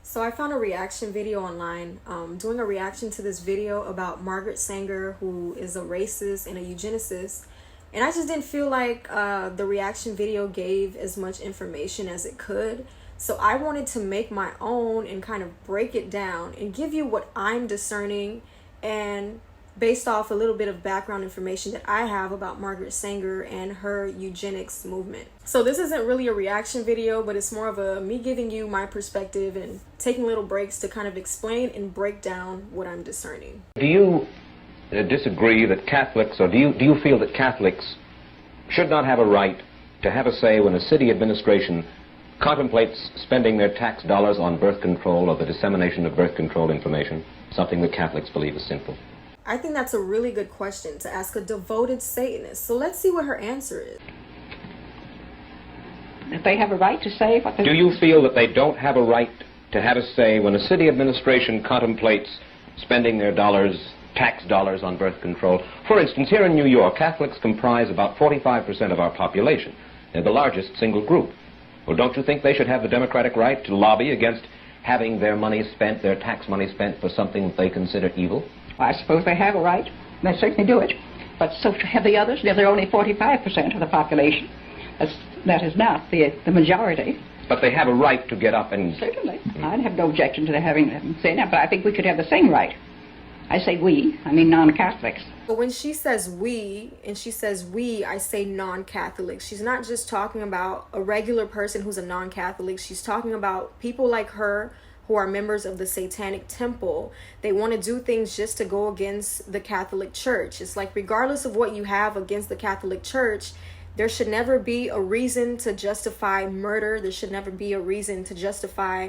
So I found a reaction video online, doing a reaction to this video about Margaret Sanger, who is a racist and a eugenicist. And I just didn't feel like the reaction video gave as much information as it could. So I wanted to make my own and kind of break it down and give you what I'm discerning, and based off a little bit of background information that I have about Margaret Sanger and her eugenics movement. So this isn't really a reaction video, but it's more of a me giving you my perspective and taking little breaks to kind of explain and break down what I'm discerning. Do you disagree that Catholics, or do you feel that Catholics should not have a right to have a say when a city administration contemplates spending their tax dollars on birth control or the dissemination of birth control information, something that Catholics believe is sinful? I think that's a really good question to ask a devoted Satanist. So let's see what her answer is. That they have a right to say what they... Do you feel that they don't have a right to have a say when a city administration contemplates spending their tax dollars on birth control? For instance, here in New York, Catholics comprise about 45% of our population. They're the largest single group. Well, don't you think they should have the democratic right to lobby against having their money spent, their tax money spent, for something that they consider evil? I suppose they have a right. They certainly do it. But so have the others. They're only 45% of the population. That is not the majority. But they have a right to get up and... Certainly. I'd have no objection to having them say that, but I think we should have the same right. I say we, I mean non-Catholics. But when she says we, and she says we, I say non-Catholics. She's not just talking about a regular person who's a non-Catholic. She's talking about people like her who are members of the Satanic Temple. They want to do things just to go against the Catholic Church. It's like, regardless of what you have against the Catholic Church, there should never be a reason to justify murder. There should never be a reason to justify,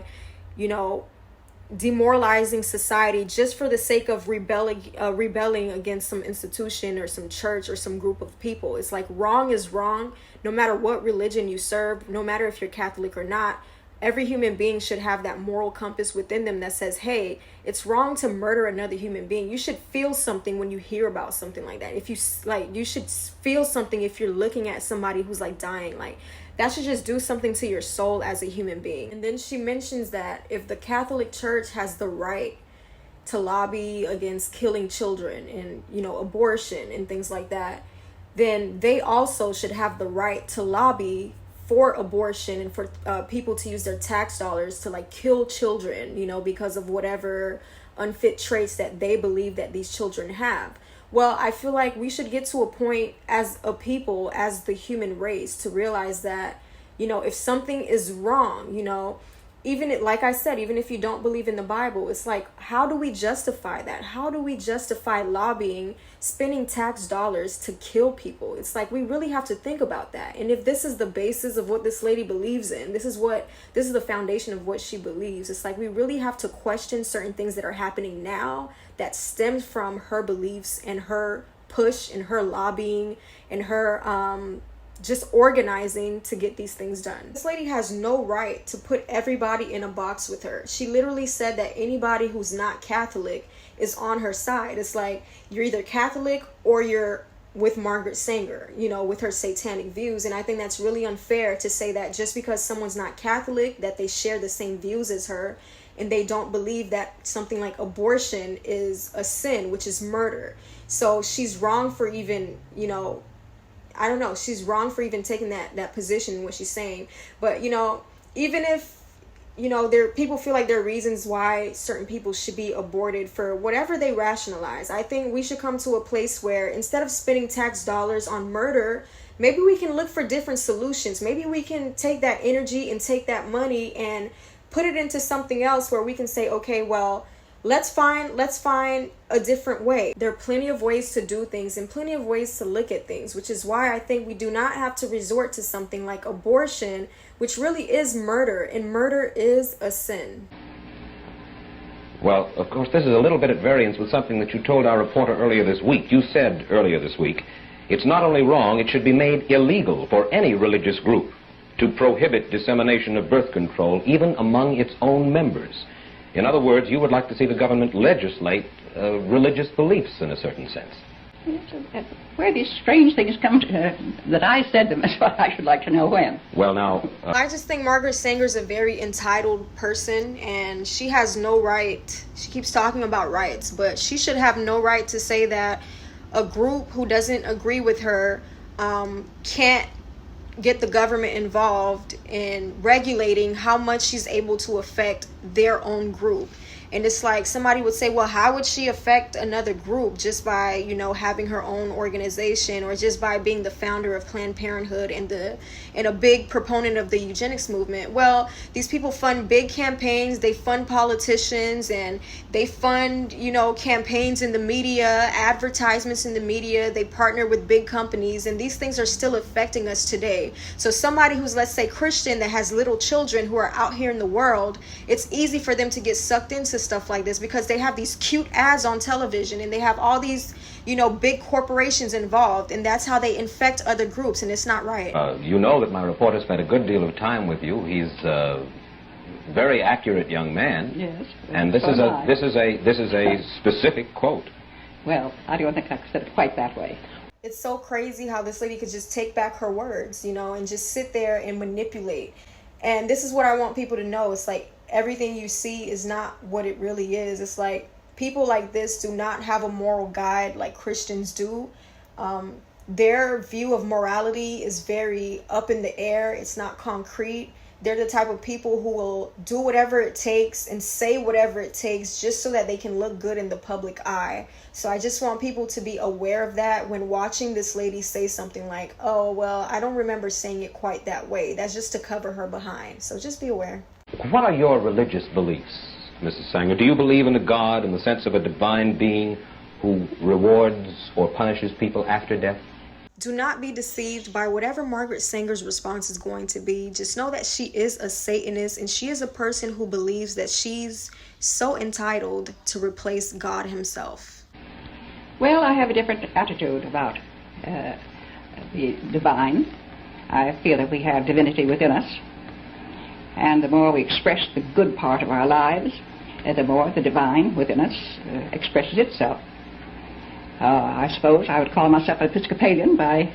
demoralizing society just for the sake of rebelling against some institution or some church or some group of people. It's like, wrong is wrong, no matter what religion you serve, no matter if you're Catholic or not. Every human being should have that moral compass within them that says, hey, it's wrong to murder another human being. You should feel something when you hear about something like that. If you should feel something if you're looking at somebody who's dying. That should just do something to your soul as a human being. And then she mentions that if the Catholic Church has the right to lobby against killing children and, abortion and things like that, then they also should have the right to lobby for abortion and for people to use their tax dollars to kill children, because of whatever unfit traits that they believe that these children have. Well, I feel like we should get to a point as a people, as the human race, to realize that, if something is wrong, like I said, even if you don't believe in the Bible, it's like, how do we justify that? How do we justify lobbying, spending tax dollars to kill people? It's like, we really have to think about that. And if this is the basis of what this lady believes in, this is the foundation of what she believes. It's like, we really have to question certain things that are happening now that stemmed from her beliefs and her push and her lobbying and her just organizing to get these things done. This lady has no right to put everybody in a box with her. She literally said that anybody who's not Catholic is on her side. It's like, you're either Catholic or you're with Margaret Sanger, with her satanic views. And I think that's really unfair to say that just because someone's not Catholic, that they share the same views as her, and they don't believe that something like abortion is a sin, which is murder. So she's wrong for even, she's wrong for even taking that position in what she's saying. But, even if, people feel like there are reasons why certain people should be aborted for whatever they rationalize, I think we should come to a place where instead of spending tax dollars on murder, maybe we can look for different solutions. Maybe we can take that energy and take that money and put it into something else where we can say, okay, well, let's find a different way. There are plenty of ways to do things and plenty of ways to look at things, which is why I think we do not have to resort to something like abortion, which really is murder, and murder is a sin. Well, of course, this is a little bit at variance with something that you told our reporter earlier this week. You said earlier this week, it's not only wrong, it should be made illegal for any religious group to prohibit dissemination of birth control, even among its own members. In other words, you would like to see the government legislate religious beliefs in a certain sense. Where these strange things come to, that I said them, is what I should like to know when. Well, now... I just think Margaret Sanger's a very entitled person, and she has no right. She keeps talking about rights, but she should have no right to say that a group who doesn't agree with her can't get the government involved in regulating how much she's able to affect their own group. And it's like somebody would say, well, how would she affect another group just by, you know, having her own organization, or just by being the founder of Planned Parenthood and a big proponent of the eugenics movement? Well, these people fund big campaigns, they fund politicians, and they fund, you know, campaigns in the media, advertisements in the media. They partner with big companies, and these things are still affecting us today. So somebody who's, let's say, Christian, that has little children who are out here in the world, it's easy for them to get sucked into stuff like this because they have these cute ads on television, and they have all these, you know, big corporations involved, and that's how they infect other groups, and it's not right. You know that my reporter spent a good deal of time with you. He's a very accurate young man. Yes. And this is a specific quote. Well, I don't think I said it quite that way. It's so crazy how this lady could just take back her words, you know, and just sit there and manipulate. And this is what I want people to know. It's like, everything you see is not what it really is. It's like, people like this do not have a moral guide like Christians do. Their view of morality is very up in the air. It's not concrete. They're the type of people who will do whatever it takes and say whatever it takes just so that they can look good in the public eye. So I just want people to be aware of that when watching this lady say something like, oh, well, I don't remember saying it quite that way. That's just to cover her behind. So just be aware. What are your religious beliefs, Mrs. Sanger? Do you believe in a God in the sense of a divine being who rewards or punishes people after death? Do not be deceived by whatever Margaret Sanger's response is going to be. Just know that she is a Satanist, and she is a person who believes that she's so entitled to replace God himself. Well, I have a different attitude about the divine. I feel that we have divinity within us, and the more we express the good part of our lives, the more the divine within us expresses itself. I suppose I would call myself an Episcopalian by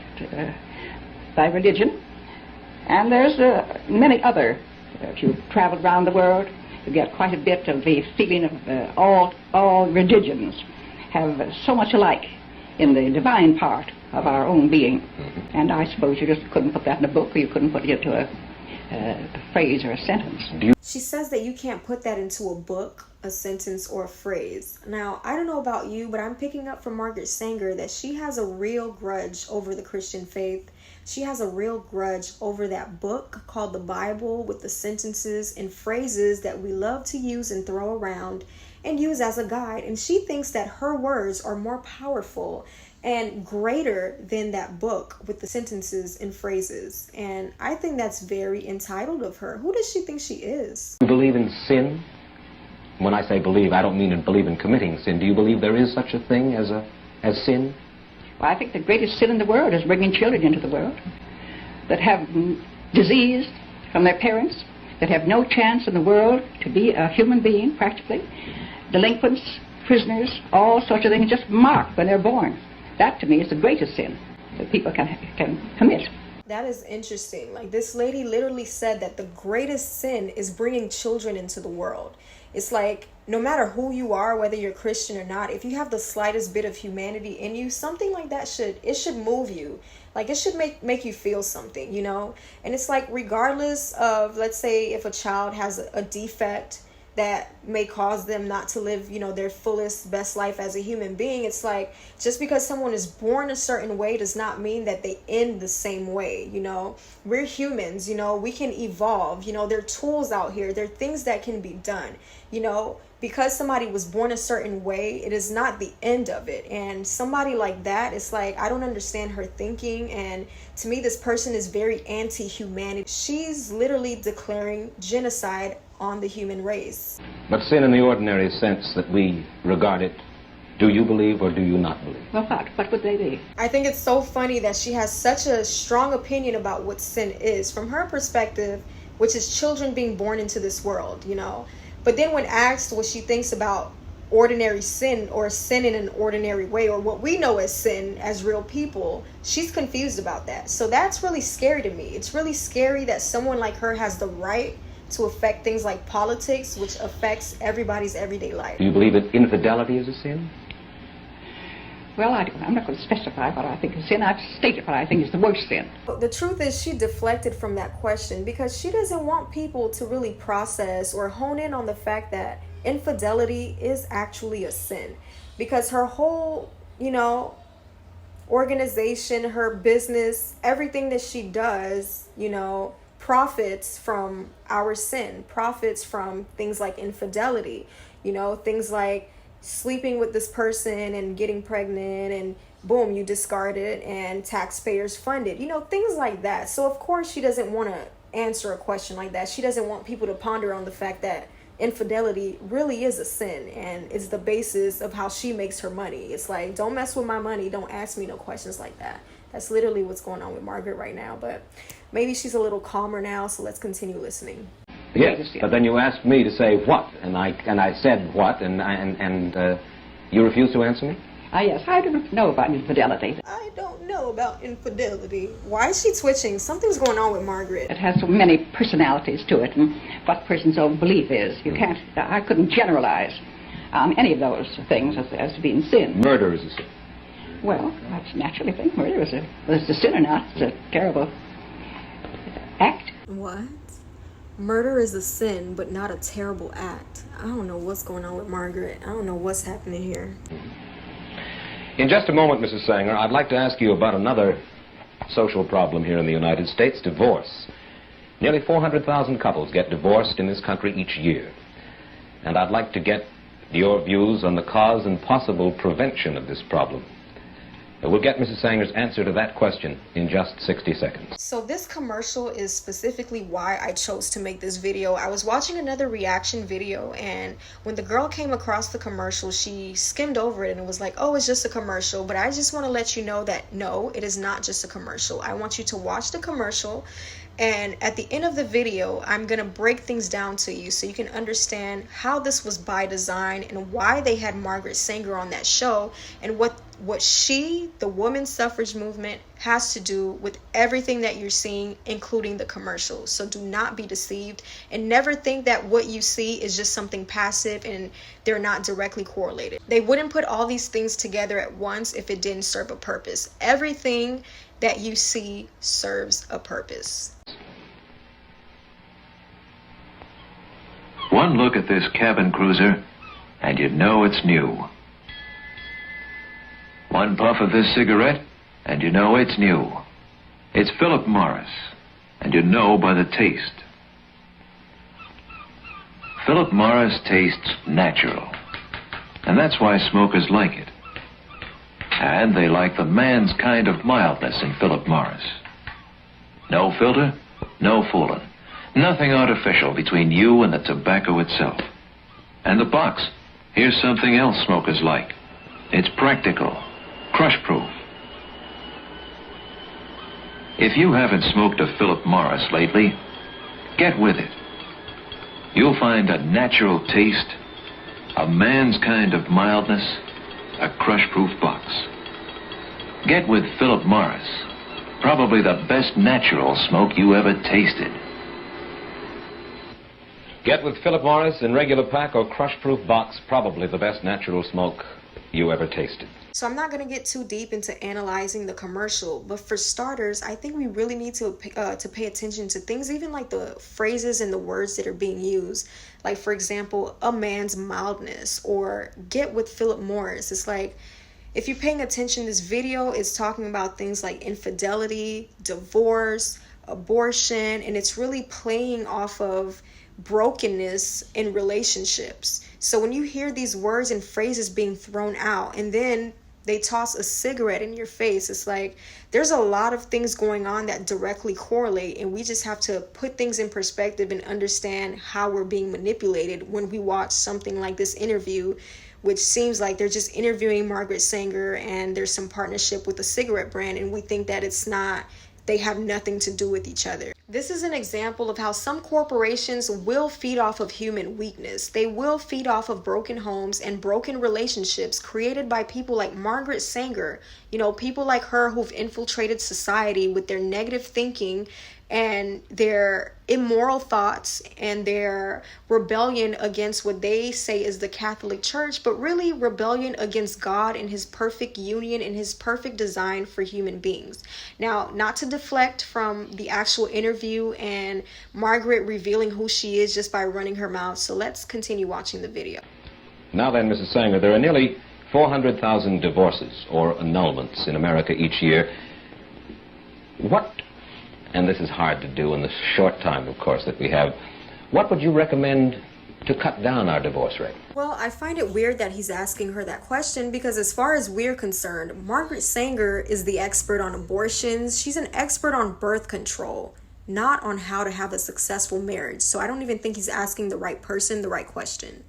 religion. And there's many other. If you travel around the world, you get quite a bit of the feeling of all religions have so much alike in the divine part of our own being. And I suppose you just couldn't put that in a book, or you couldn't put it into a phrase or a sentence. She says that you can't put that into a book, a sentence, or a phrase. Now, I don't know about you, but I'm picking up from Margaret Sanger that she has a real grudge over the Christian faith. She has a real grudge over that book called the Bible, with the sentences and phrases that we love to use and throw around and use as a guide. And she thinks that her words are more powerful and greater than that book with the sentences and phrases. And I think that's very entitled of her. Who does she think she is? Do you believe in sin? When I say believe, I don't mean believe in committing sin. Do you believe there is such a thing as sin? Well, I think the greatest sin in the world is bringing children into the world that have disease from their parents, that have no chance in the world to be a human being, practically. Delinquents, prisoners, all sorts of things just marked when they're born. That, to me, is the greatest sin that people can commit. That is interesting. Like, this lady literally said that the greatest sin is bringing children into the world. It's like, no matter who you are, whether you're Christian or not, if you have the slightest bit of humanity in you, something like that should move you. Like, it should make you feel something, you know? And it's like, regardless of, let's say, if a child has a defect that may cause them not to live, you know, their fullest, best life as a human being. It's like, just because someone is born a certain way does not mean that they end the same way, you know. We're humans, you know, we can evolve, you know, there are tools out here, there are things that can be done, you know. Because somebody was born a certain way, it is not the end of it. And somebody like that, it's like, I don't understand her thinking. And to me, this person is very anti-humanity. She's literally declaring genocide on the human race. But sin in the ordinary sense that we regard it, do you believe or do you not believe? Well, what would they be? I think it's so funny that she has such a strong opinion about what sin is. From her perspective, which is children being born into this world, you know. But then when asked what she thinks about ordinary sin or sin in an ordinary way, or what we know as sin as real people. She's confused about that. So that's really scary to me. It's really scary that someone like her has the right to affect things like politics, which affects everybody's everyday life. Do you believe that infidelity is a sin? Well, I'm not going to specify what I think is sin. I've stated what I think is the worst sin. But the truth is, she deflected from that question because she doesn't want people to really process or hone in on the fact that infidelity is actually a sin. Because her whole, organization, her business, everything that she does, profits from our sin, profits from things like infidelity, things like sleeping with this person and getting pregnant and boom, you discard it and taxpayers fund it, things like that. So of course she doesn't want to answer a question like that. She doesn't want people to ponder on the fact that infidelity really is a sin and it's the basis of how she makes her money. It's like, don't mess with my money, don't ask me no questions like that. That's literally what's going on with Margaret right now, but maybe she's a little calmer now, so let's continue listening. Yes, but then you asked me to say what, and I said what, and you refused to answer me? Yes, I don't know about infidelity. I don't know about infidelity. Why is she twitching? Something's going on with Margaret. It has so many personalities to it, and what a person's own belief is. I couldn't generalize any of those things as being sin. Murder is a sin. Well, that's naturally a thing. Murder is a sin or not. It's a terrible act. What? Murder is a sin, but not a terrible act. I don't know what's going on with Margaret. I don't know what's happening here. In just a moment, Mrs. Sanger, I'd like to ask you about another social problem here in the United States, divorce. Nearly 400,000 couples get divorced in this country each year. And I'd like to get your views on the cause and possible prevention of this problem. We'll get Mrs. Sanger's answer to that question in just 60 seconds. So this commercial is specifically why I chose to make this video. I was watching another reaction video, and when the girl came across the commercial, she skimmed over it and was like, oh, it's just a commercial. But I just want to let you know that no, it is not just a commercial. I want you to watch the commercial, and at the end of the video, I'm going to break things down to you so you can understand how this was by design and why they had Margaret Sanger on that show, and what she, the women's suffrage movement, has to do with everything that you're seeing, including the commercials. So do not be deceived, and never think that what you see is just something passive and they're not directly correlated. They wouldn't put all these things together at once if it didn't serve a purpose. Everything that you see serves a purpose. One look at this cabin cruiser, and you know it's new. One puff of this cigarette, and you know it's new. It's Philip Morris, and you know by the taste. Philip Morris tastes natural, and that's why smokers like it. And they like the man's kind of mildness in Philip Morris. No filter, no fooling. Nothing artificial between you and the tobacco itself. And the box, here's something else smokers like. It's practical, crush-proof. If you haven't smoked a Philip Morris lately, get with it. You'll find a natural taste, a man's kind of mildness, a crush-proof box. Get with Philip Morris, probably the best natural smoke you ever tasted. Get with Philip Morris in regular pack or crush-proof box, probably the best natural smoke you ever tasted. So I'm not going to get too deep into analyzing the commercial, but for starters, I think we really need to pay attention to things, even like the phrases and the words that are being used. Like, for example, a man's mildness, or get with Philip Morris. It's like, if you're paying attention, this video is talking about things like infidelity, divorce, abortion, and it's really playing off of brokenness in relationships. So when you hear these words and phrases being thrown out, and then they toss a cigarette in your face, it's like there's a lot of things going on that directly correlate, and we just have to put things in perspective and understand how we're being manipulated when we watch something like this interview, which seems like they're just interviewing Margaret Sanger and there's some partnership with a cigarette brand, and we think that it's not, they have nothing to do with each other. This is an example of how some corporations will feed off of human weakness. They will feed off of broken homes and broken relationships created by people like Margaret Sanger, people like her who've infiltrated society with their negative thinking and their immoral thoughts and their rebellion against what they say is the Catholic Church, but really rebellion against God and his perfect union and his perfect design for human beings. Now, not to deflect from the actual interview and Margaret revealing who she is just by running her mouth, so let's continue watching the video. Now then, Mrs. Sanger, there are nearly 400,000 divorces or annulments in America each year. And this is hard to do in the short time, of course, that we have, what would you recommend to cut down our divorce rate? Well, I find it weird that he's asking her that question because as far as we're concerned, Margaret Sanger is the expert on abortions. She's an expert on birth control, not on how to have a successful marriage. So I don't even think he's asking the right person the right question.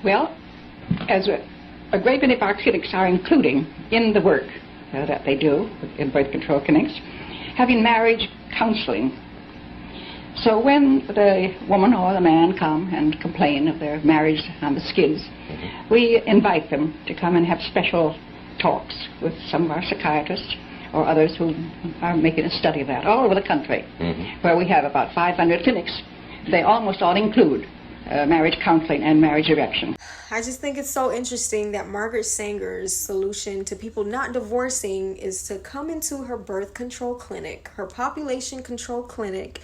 Well, as a great many of our clinics are including in the work that they do in birth control clinics, having marriage counseling. So when the woman or the man come and complain of their marriage on the skids, we invite them to come and have special talks with some of our psychiatrists or others who are making a study of that all over the country, where we have about 500 clinics. They almost all include marriage counseling and marriage direction. I just think it's so interesting that Margaret Sanger's solution to people not divorcing is to come into her birth control clinic, her population control clinic,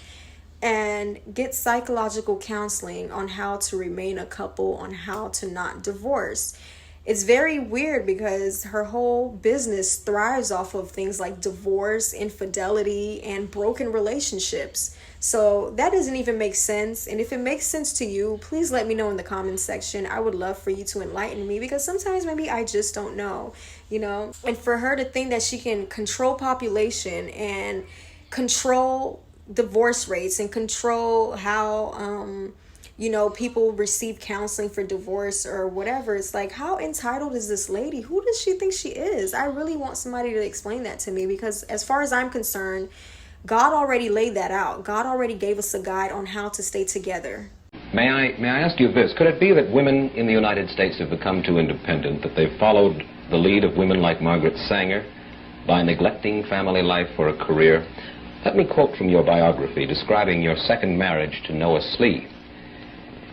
and get psychological counseling on how to remain a couple, on how to not divorce. It's very weird because her whole business thrives off of things like divorce, infidelity, and broken relationships. So that doesn't even make sense. And if it makes sense to you, please let me know in the comments section. I would love for you to enlighten me because sometimes maybe I just don't know, And for her to think that she can control population and control divorce rates and control how, people receive counseling for divorce or whatever. It's like, how entitled is this lady? Who does she think she is? I really want somebody to explain that to me because as far as I'm concerned, God already laid that out. God already gave us a guide on how to stay together. May I ask you this? Could it be that women in the United States have become too independent, that they've followed the lead of women like Margaret Sanger by neglecting family life for a career? Let me quote from your biography describing your second marriage to Noah Slee.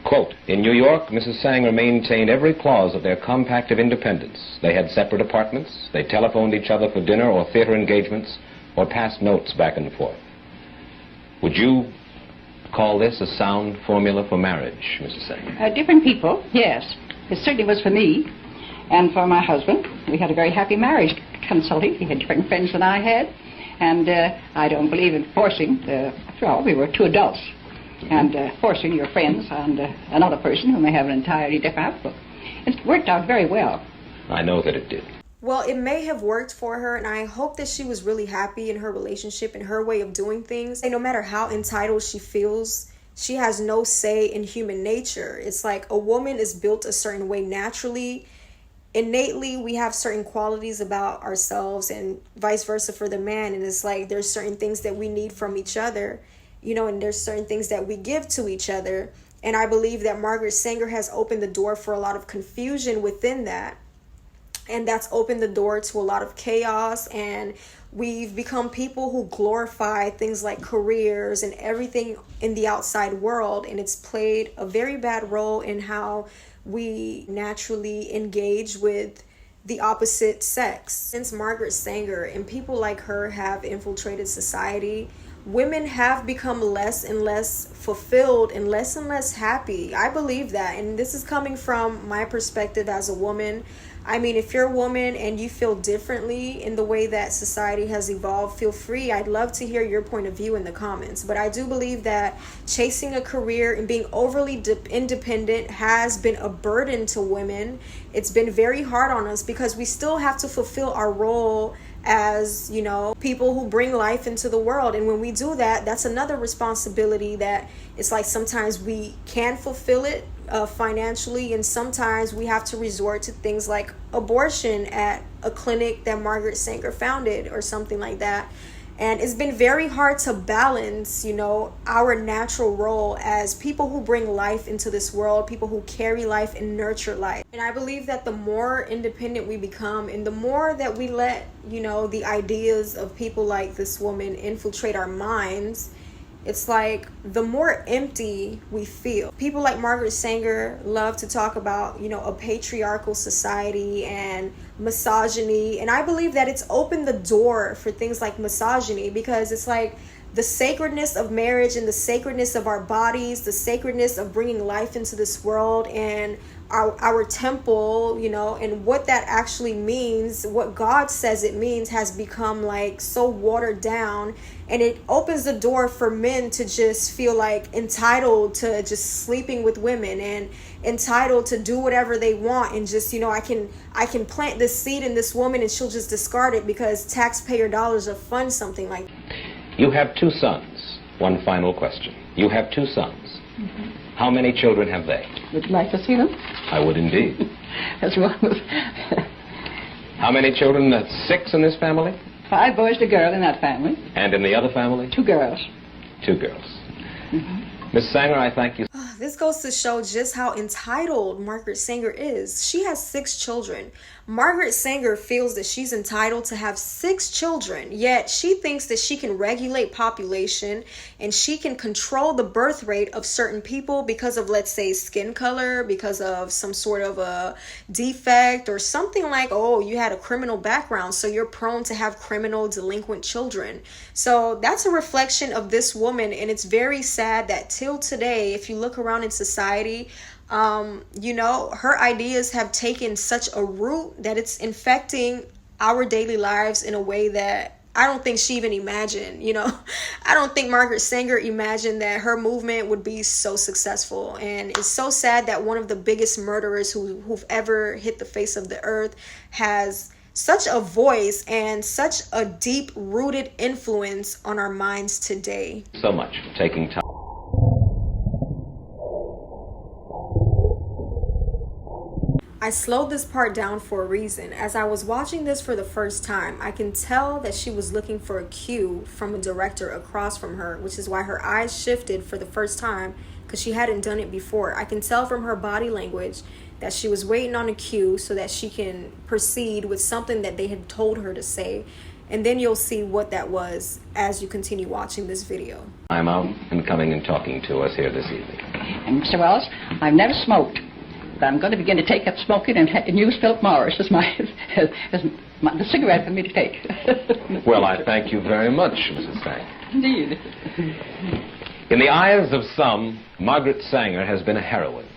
Quote, in New York, Mrs. Sanger maintained every clause of their compact of independence. They had separate apartments. They telephoned each other for dinner or theater engagements or passed notes back and forth. Would you call this a sound formula for marriage, Mrs. Sanger? Different people, yes. It certainly was for me and for my husband. We had a very happy marriage consulting. He had different friends than I had. And I don't believe in forcing. After all, we were two adults. And forcing your friends on another person who may have an entirely different outlook. It worked out very well. I know that it did. Well, it may have worked for her, and I hope that she was really happy in her relationship and her way of doing things. And no matter how entitled she feels, she has no say in human nature. It's like a woman is built a certain way naturally. Innately, we have certain qualities about ourselves and vice versa for the man. And it's like there's certain things that we need from each other, and there's certain things that we give to each other. And I believe that Margaret Sanger has opened the door for a lot of confusion within that. And that's opened the door to a lot of chaos. And we've become people who glorify things like careers and everything in the outside world. And it's played a very bad role in how we naturally engage with the opposite sex. Since Margaret Sanger and people like her have infiltrated society, women have become less and less fulfilled and less happy. I believe that. And this is coming from my perspective as a woman. I mean, if you're a woman and you feel differently in the way that society has evolved, feel free. I'd love to hear your point of view in the comments. But I do believe that chasing a career and being overly independent has been a burden to women. It's been very hard on us because we still have to fulfill our role as, people who bring life into the world. And when we do that, that's another responsibility that it's like sometimes we can fulfill it financially, and sometimes we have to resort to things like abortion at a clinic that Margaret Sanger founded or something like that. And it's been very hard to balance, you know, our natural role as people who bring life into this world, people who carry life and nurture life. And I believe that the more independent we become and the more that we let, you know, the ideas of people like this woman infiltrate our minds, it's like the more empty we feel. People like Margaret Sanger love to talk about, you know, a patriarchal society and misogyny. And I believe that it's opened the door for things like misogyny, because it's like the sacredness of marriage and the sacredness of our bodies, the sacredness of bringing life into this world, and our temple, you know, and what that actually means, what God says it means, has become like so watered down. And it opens the door for men to just feel like entitled to just sleeping with women and entitled to do whatever they want, and just, you know, I can plant this seed in this woman and she'll just discard it because taxpayer dollars will fund something like that. You have 2 sons. One final question. You have 2 sons. Mm-hmm. How many children have they? Would you like to see them? I would indeed. As well as How many children? That's 6 in this family? 5 boys and a girl in that family. And in the other family? 2 girls. 2 girls. Mm-hmm. Miss Sanger, I thank you. This goes to show just how entitled Margaret Sanger is. She has 6 children. Margaret Sanger feels that she's entitled to have 6 children, yet she thinks that she can regulate population and she can control the birth rate of certain people because of, let's say, skin color, because of some sort of a defect or something like, oh, you had a criminal background, so you're prone to have criminal delinquent children. So that's a reflection of this woman, and it's very sad that till today, if you look around in society, you know, her ideas have taken such a root that it's infecting our daily lives in a way that I don't think she even imagined. You know, I don't think Margaret Sanger imagined that her movement would be so successful. And it's so sad that one of the biggest murderers who've ever hit the face of the earth has such a voice and such a deep-rooted influence on our minds today. So much for taking time. I slowed this part down for a reason. As I was watching this for the first time, I can tell that she was looking for a cue from a director across from her, which is why her eyes shifted for the first time, because she hadn't done it before. I can tell from her body language that she was waiting on a cue so that she can proceed with something that they had told her to say. And then you'll see what that was as you continue watching this video. I'm out and coming and talking to us here this evening. And Mr. Wells, I've never smoked. I'm going to begin to take up smoking and use Philip Morris as the cigarette for me to take. Well, I thank you very much, Mrs. Sanger. Indeed. In the eyes of some, Margaret Sanger has been a heroine.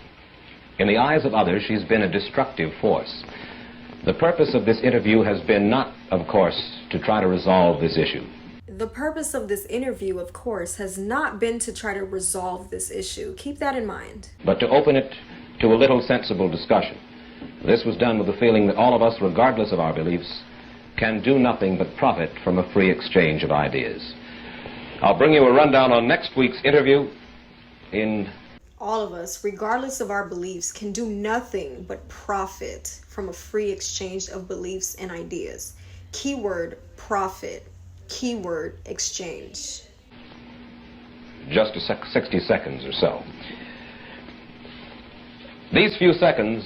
In the eyes of others, she's been a destructive force. The purpose of this interview has been not, of course, to try to resolve this issue. The purpose of this interview, of course, has not been to try to resolve this issue. Keep that in mind. But to open it to a little sensible discussion. This was done with the feeling that all of us, regardless of our beliefs, can do nothing but profit from a free exchange of ideas. I'll bring you a rundown on next week's interview in... All of us, regardless of our beliefs, can do nothing but profit from a free exchange of beliefs and ideas. Keyword, profit. Keyword, exchange. Just 60 seconds or so. These few seconds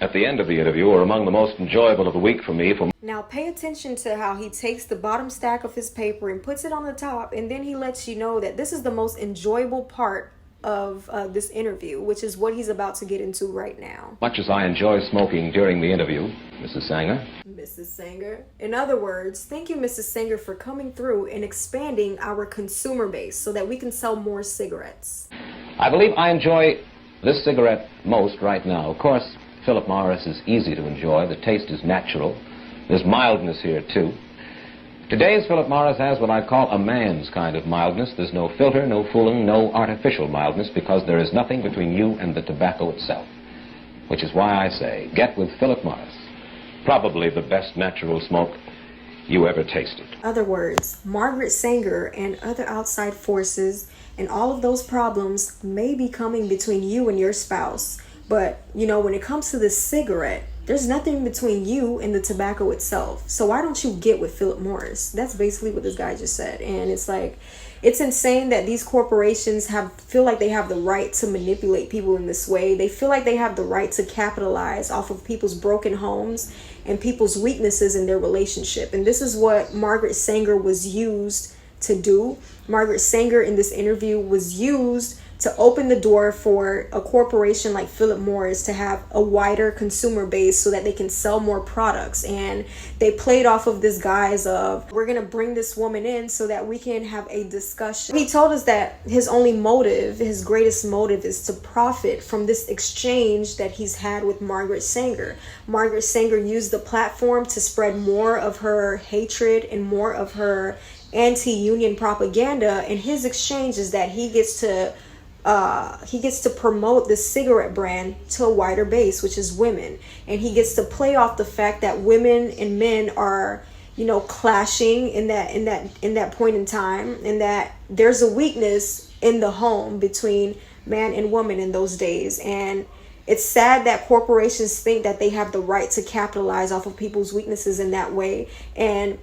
at the end of the interview are among the most enjoyable of the week for me. Now pay attention to how he takes the bottom stack of his paper and puts it on the top, and then he lets you know that this is the most enjoyable part of this interview, which is what he's about to get into right now. Much as I enjoy smoking during the interview, Mrs. Sanger. Mrs. Sanger. In other words, thank you, Mrs. Sanger, for coming through and expanding our consumer base so that we can sell more cigarettes. I believe I enjoy this cigarette most right now. Of course, Philip Morris is easy to enjoy. The taste is natural. There's mildness here, too. Today's Philip Morris has what I call a man's kind of mildness. There's no filter, no fooling, no artificial mildness, because there is nothing between you and the tobacco itself. Which is why I say, get with Philip Morris. Probably the best natural smoke you ever tasted. In other words, Margaret Sanger and other outside forces and all of those problems may be coming between you and your spouse. But, you know, when it comes to this cigarette, There's nothing between you and the tobacco itself. So why don't you get with Philip Morris? That's basically what this guy just said. And it's like, it's insane that these corporations feel like they have the right to manipulate people in this way. They feel like they have the right to capitalize off of people's broken homes and people's weaknesses in their relationship. And this is what Margaret Sanger was used to do. Margaret Sanger in this interview was used to open the door for a corporation like Philip Morris to have a wider consumer base so that they can sell more products. And they played off of this guise of, we're going to bring this woman in so that we can have a discussion. He told us that his only motive, his greatest motive, is to profit from this exchange that he's had with Margaret Sanger. Margaret Sanger used the platform to spread more of her hatred and more of her anti-union propaganda. And his exchange is that he gets to promote the cigarette brand to a wider base, which is women. And he gets to play off the fact that women and men are, clashing in that point in time, and that there's a weakness in the home between man and woman in those days. And it's sad that corporations think that they have the right to capitalize off of people's weaknesses in that way. And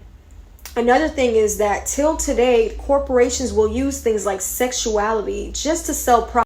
another thing is that till today, corporations will use things like sexuality just to sell products.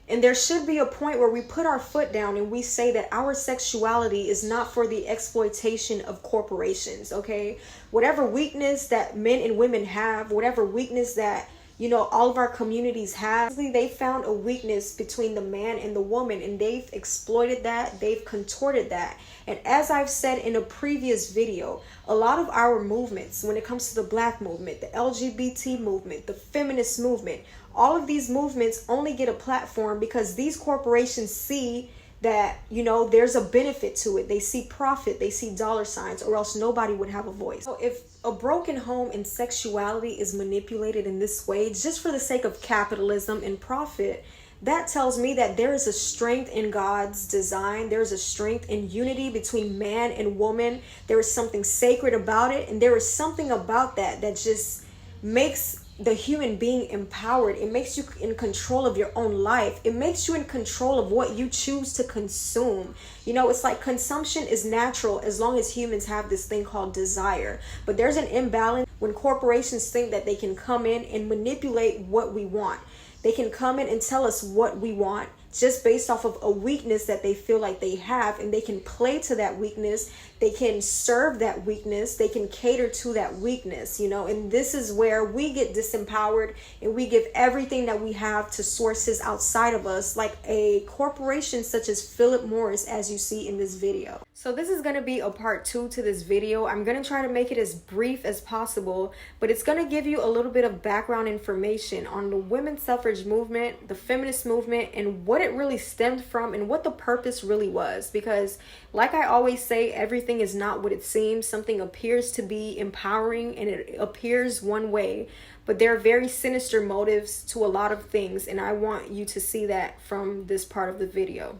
And there should be a point where we put our foot down and we say that our sexuality is not for the exploitation of corporations, okay? Whatever weakness that men and women have, whatever weakness that, all of our communities have, they found a weakness between the man and the woman, and they've exploited that, they've contorted that. And as I've said in a previous video, a lot of our movements, when it comes to the Black movement, the LGBT movement, the feminist movement, all of these movements only get a platform because these corporations see that, there's a benefit to it. They see profit, they see dollar signs, or else nobody would have a voice. So if a broken home and sexuality is manipulated in this way, just for the sake of capitalism and profit, that tells me that there is a strength in God's design. There's a strength in unity between man and woman. There is something sacred about it. And there is something about that just makes the human being empowered. It makes you in control of your own life. It makes you in control of what you choose to consume. It's like consumption is natural as long as humans have this thing called desire. But there's an imbalance when corporations think that they can come in and manipulate what we want. They can come in and tell us what we want just based off of a weakness that they feel like they have, and they can play to that weakness. They can serve that weakness. They can cater to that weakness, and this is where we get disempowered and we give everything that we have to sources outside of us, like a corporation such as Philip Morris, as you see in this video. So this is going to be a part 2 to this video. I'm going to try to make it as brief as possible, but it's going to give you a little bit of background information on the women's suffrage movement, the feminist movement, and what it really stemmed from and what the purpose really was. Because like I always say, everything is not what it seems. Something appears to be empowering and it appears one way, but there are very sinister motives to a lot of things, and I want you to see that from this part of the video.